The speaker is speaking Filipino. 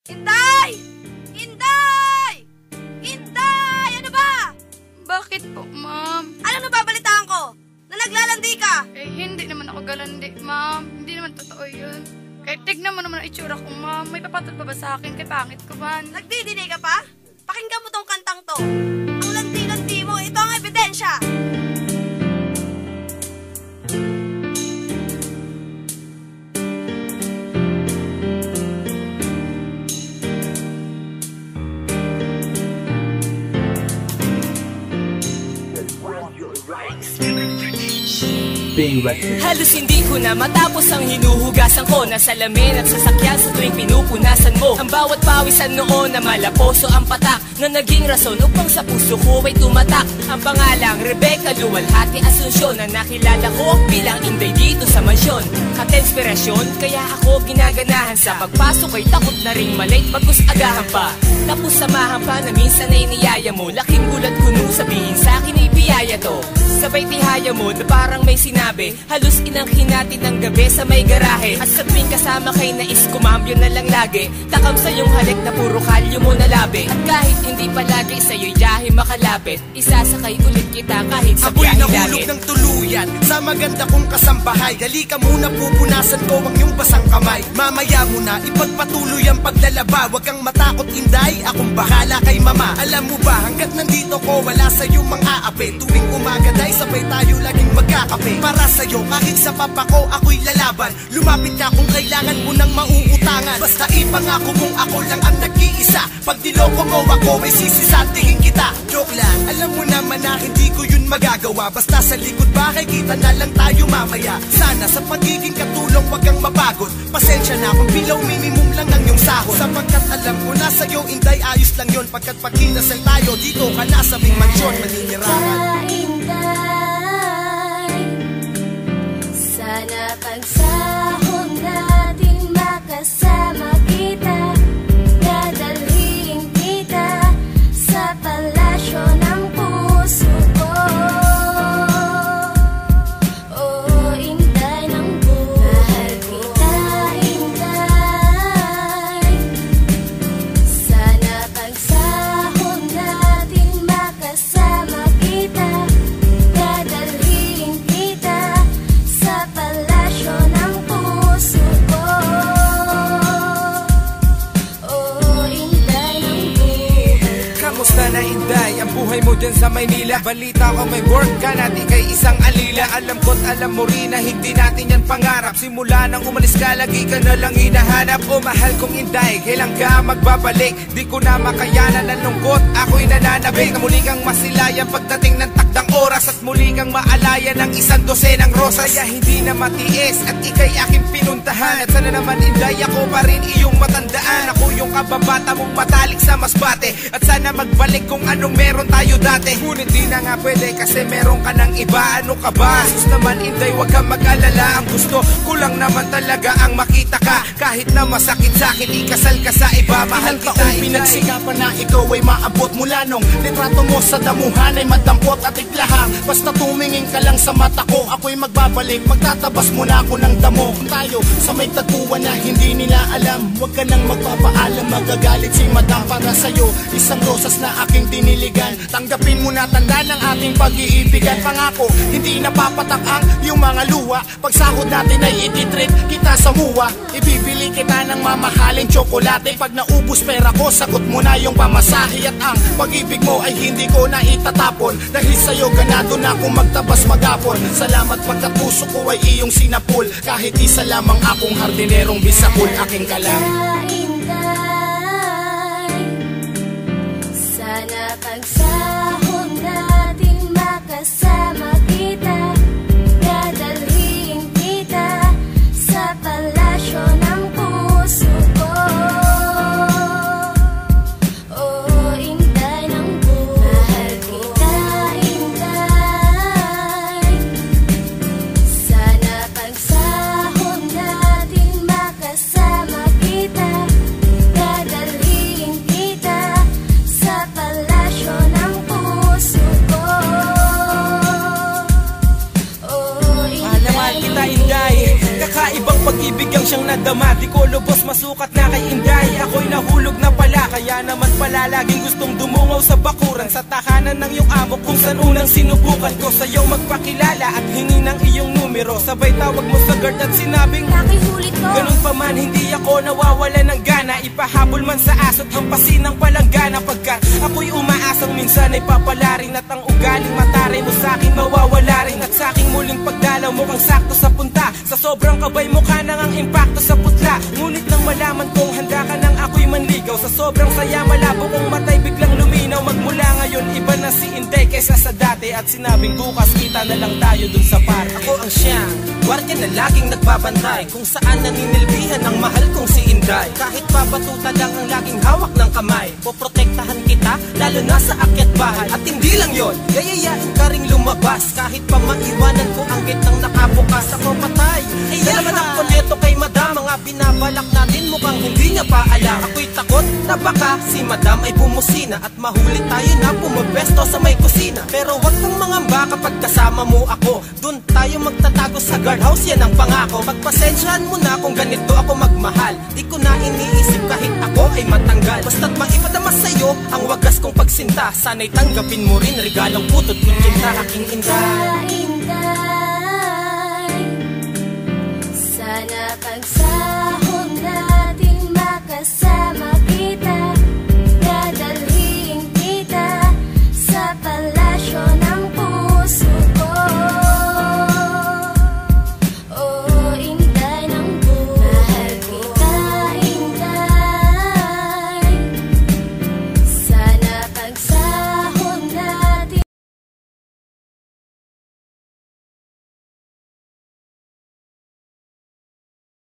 Inday! Inday! Inday! Ano ba? Bakit po, ma'am? Anong nababalitaan ko? Na naglalandi ka? Eh, hindi naman ako galandi, ma'am. Hindi naman totoo yun. Kahit tignan mo naman ang itsura ko, ma'am. May papatol pa ba sa akin? Kay pangit ko man. Nagdidinig ka pa? Pakinggan mo tong kantang to. Ang landi-landi mo, ito ang ebidensya. Halos hindi ko na matapos ang hinuhugasan ko na salamin at sasakyan sa tuwing pinupunasan mo. Ang bawat pawisan noon na malaposo ang patak na naging rason upang sa puso ko ay tumatak. Ang pangalang Rebecca Luwalhati Asuncion na nakilala ko bilang Inday dito sa mansyon. Katenspirasyon kaya ako ginaganahan sa pagpasok ay takot na ring malate bagkus agahan pa. Tapos samahan pa na minsan ay niyaya mo. Laking gulat ko nung sabihin sa akin ay biyaya to. Sabay tihaya mo na parang may sinabi. Halos inangkin natin ng gabi sa may garahe. At sa tuwing kasama kay nais kumambyo na lang lagi. Takam sa iyong halik na puro kalyo mo na labi. At kahit hindi palagi sa'yo'y yahe makalapit, isasakay ulit kita kahit sa biyahe langit. Ako'y nahulog ng tuluyan sa maganda kong kasambahay. Dali ka muna pupunasan ko ang iyong basang kamay. Mamaya mo na ipagpatuloy ang paglalaba. Huwag kang matakot Inday, akong bahala kay mama. Alam mo ba hanggat nandito ko wala sa'yo mga ape. Tuwing umaga day sabay tayo laging magkakape. Para sa'yo kahit sa papa ko ako'y lalaban. Lumapit ka kung kailangan mo ng mauutangan. Basta ipangako mong ako lang ang nag-iisa. Pag niloko mo ako ay sisisantihin kita. Joke lang, alam mo naman na hindi ko yun magagawa. Basta sa likod bahay kita na lang tayo mamaya. Sana sa pagiging katulong wag kang mapagod. Pasensya na kung below minimum lang ang iyong sahod. Sapagkat alam ko na sa'yo Inday ayos lang yun. Pagkat pag kinasal tayo dito ka na sa may mansyon maninirahan. Sana pagsahod natin makasama kita. Dadalhin kita sa palasyo ng puso ko. Oh, Inday ng buhay ko. Inday. Sana pagsahod natin makasama kita. Dadalhin kita sa palasyo ng puso ko. Oh, Inday ng buhay. Kamusta na Inday? Ang buhay mo dyan sa Maynila. Balita ko may work ka na di kay isang alila. Alam ko't alam mo rin na hindi natin yan pangarap. Simula nang umalis ka lagi ka na lang hinahanap. O mahal kong Inday, kailan ka magbabalik? Di ko na makayanan ng lungkot, ako'y nananabik. Na muli kang masilayan pagdating ng takdang oras. At muli kang maalaya ng isang dosenang rosas. Kaya hindi na matiis at ikay aking pinuntahan. At sana naman Inday ako pa rin iyong matandaan. Ako yung kababata mong matalik sa masbate. At sana magbalik kung anong meron tayo dati. Ngunit di na nga pwede kasi meron ka ng iba. Ano ka ba? Sus naman Inday, wag kang mag-alala. Ang gusto ko lang naman talaga ang makita ka. Kahit na masakit sa'kin, ikasal ka sa iba. Mahal kita Inday. Pinagsikapan na ikaw ay maabot mula nung litrato mo sa damuhan ay madampot at iglahang. Basta tumingin ka lang sa mata ko, ako'y magbabalik. Magtatabas muna ako ng damo. Tayo sa may tagpuan na hindi nila alam. Huwag ka nang magpapaalam, magagalit si madam. Para sa'yo, isang rosas na aking tiniligan. Tanggapin mo na tanda ng ating pag-iibigan. Pangako, hindi napapatak ang yung mga luha. Pagsahod natin ay ititrip kita sa muwa. Ibibili kita ng mamahaling tsokolate. Pag naubos pera ko, sagot mo na yung pamasahe. At ang pag-ibig mo ay hindi ko na itatapon. Dahil sa'yo ganado na akong magtabas magapon. Salamat pagkat puso ko ay iyong sinapul. Kahit isa lamang akong hardinerong bisakul, aking kalam. Sana pagsahod natin makasama kita. Dadalhin kita sa palasyo ng puso ko. Oh, Inday ng buhay ko. Inday. Sana pagsahod natin makasama kita. Dadalhin kita sa palasyo ng puso ko. Oh, Mahal kita Inday, kakaibang pag-ibig ang siyang nadama. Di ko lubos masukat na kay Inday. Ako'y nahulog laging gustong dumungaw sa bakuran, sa tahanan ng iyong amo kung saan unang sinubukan ko sa'yo magpakilala at hingi ng iyong numero. Sabay tawag mo sa guard at sinabing Nakihulit ko. ganun pa man hindi ako nawawala ng gana, ipahabol man sa aso't hampasin ng palanggana. Pagkat ako'y umaasang minsan ay papalarin at ang ugaling mataray mo sa'kin mawawala rin. At sa'king muling pagdalaw mukhang sakto sa punta, sa sobrang kabay mukha nang ang impacto sa putla. Ngunit nang malaman kong handa ka nang ako'y manligaw, sa sobrang saya malabo kong matay biglang luminaw. Magmula ngayon iba na si Inday kaysa sa dati, at sinabing bukas kita na lang tayo dun sa party. Ako ang siyang gwardiya na laging nagbabantay kung saan naninilbihan ang mahal kong si Inday. Kahit pabatuta lang ang laging hawak ng kamay, poprotektahan kita lalo na sa akyat bahay. At hindi lang yon, yayayain ka ring lumabas kahit pa maiwanan ko ang gitnang nakabukas. Ako patay, dalaman ang koneto kay madam, mga binabalak natin mukhang hindi niya pa alam. Ako'y takot na baka si madam ay bumusina at mahuli tayo na pumagbesto sa may kusina. Pero wag kang mangamba kapag kasama mo ako, dun tayo magtatago sa guardhouse, yan ang pangako. Pagpasensyahan mo na kung ganito ako magmahal, di ko na iniisip kahit ako ay matanggal. Basta't maipadama sa'yo ang wagas kong pagsinta, sana'y tanggapin mo rin regalong putot kutsinta aking Inday. Inday, sana pagsama